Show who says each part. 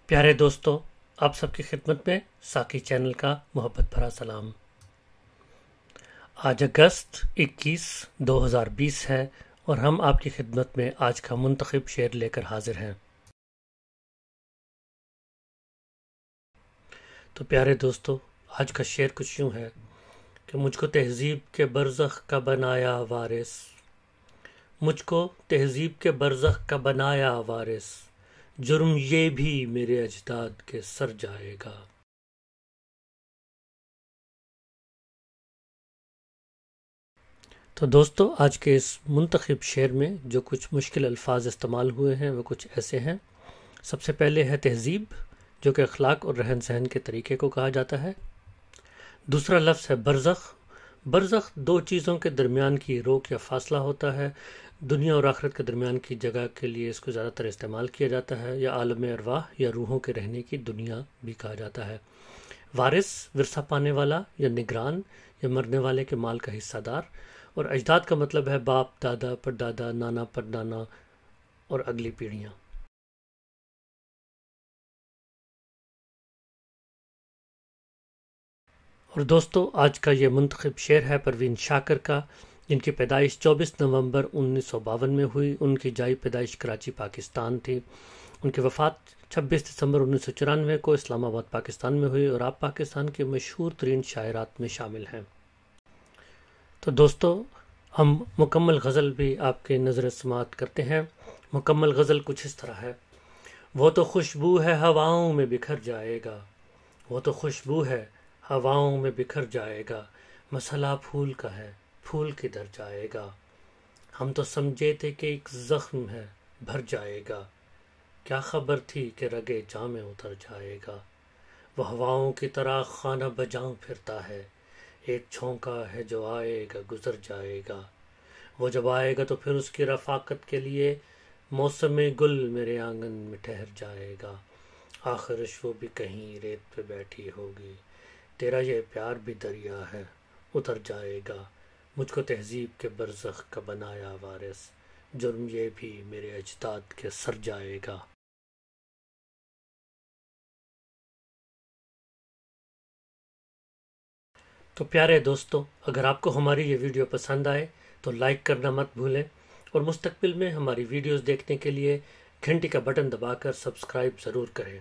Speaker 1: پیارے دوستو، آپ سب کی خدمت میں ساقی چینل کا محبت بھرا سلام۔ آج اگست 21، 2020 ہے اور ہم آپ کی خدمت میں آج کا منتخب شعر لے کر حاضر ہیں۔ تو پیارے دوستو، آج کا شعر کچھ یوں ہے کہ مجھ کو تہذیب کے برزخ کا بنایا وارث، مجھ کو تہذیب کے برزخ کا بنایا وارث، جرم یہ بھی میرے اجداد کے سر جائے گا۔ تو دوستو، آج کے اس منتخب شعر میں جو کچھ مشکل الفاظ استعمال ہوئے ہیں وہ کچھ ایسے ہیں۔ سب سے پہلے ہے تہذیب، جو کہ اخلاق اور رہن سہن کے طریقے کو کہا جاتا ہے۔ دوسرا لفظ ہے برزخ۔ برزخ دو چیزوں کے درمیان کی روک یا فاصلہ ہوتا ہے۔ دنیا اور آخرت کے درمیان کی جگہ کے لیے اس کو زیادہ تر استعمال کیا جاتا ہے، یا عالم ارواح یا روحوں کے رہنے کی دنیا بھی کہا جاتا ہے۔ وارث، ورثہ پانے والا یا نگران یا مرنے والے کے مال کا حصہ دار۔ اور اجداد کا مطلب ہے باپ، دادا، پردادا، نانا، پردانا اور اگلی پیڑھیاں۔ اور دوستو، آج کا یہ منتخب شعر ہے پروین شاکر کا، جن کی پیدائش 24 نومبر 1952 میں ہوئی۔ ان کی جائے پیدائش کراچی، پاکستان تھی۔ ان کی وفات 26 دسمبر 1994 کو اسلام آباد، پاکستان میں ہوئی، اور آپ پاکستان کے مشہور ترین شاعرات میں شامل ہیں۔ تو دوستو، ہم مکمل غزل بھی آپ کے نظر سماعت کرتے ہیں۔ مکمل غزل کچھ اس طرح ہے۔ وہ تو خوشبو ہے ہواؤں میں بکھر جائے گا، وہ تو خوشبو ہے ہواؤں میں بکھر جائے گا، مسئلہ پھول کا ہے، پھول کدھر جائے گا، ہم تو سمجھے تھے کہ ایک زخم ہے بھر جائے گا، کیا خبر تھی کہ رگے جاں میں اتر جائے گا، وہ ہواؤں کی طرح خانہ بجاں پھرتا ہے، ایک چھونکا ہے جو آئے گا گزر جائے گا، وہ جب آئے گا تو پھر اس کی رفاقت کے لیے موسم گل میرے آنگن میں ٹھہر جائے گا، آخرش وہ بھی کہیں ریت پہ بیٹھی ہوگی، تیرا یہ پیار بھی دریا ہے اتر جائے گا، مجھ کو تہذیب کے برزخ کا بنایا وارث، جرم یہ بھی میرے اجداد کے سر جائے گا۔ تو پیارے دوستو، اگر آپ کو ہماری یہ ویڈیو پسند آئے تو لائک کرنا مت بھولیں، اور مستقبل میں ہماری ویڈیوز دیکھنے کے لیے گھنٹی کا بٹن دبا کر سبسکرائب ضرور کریں۔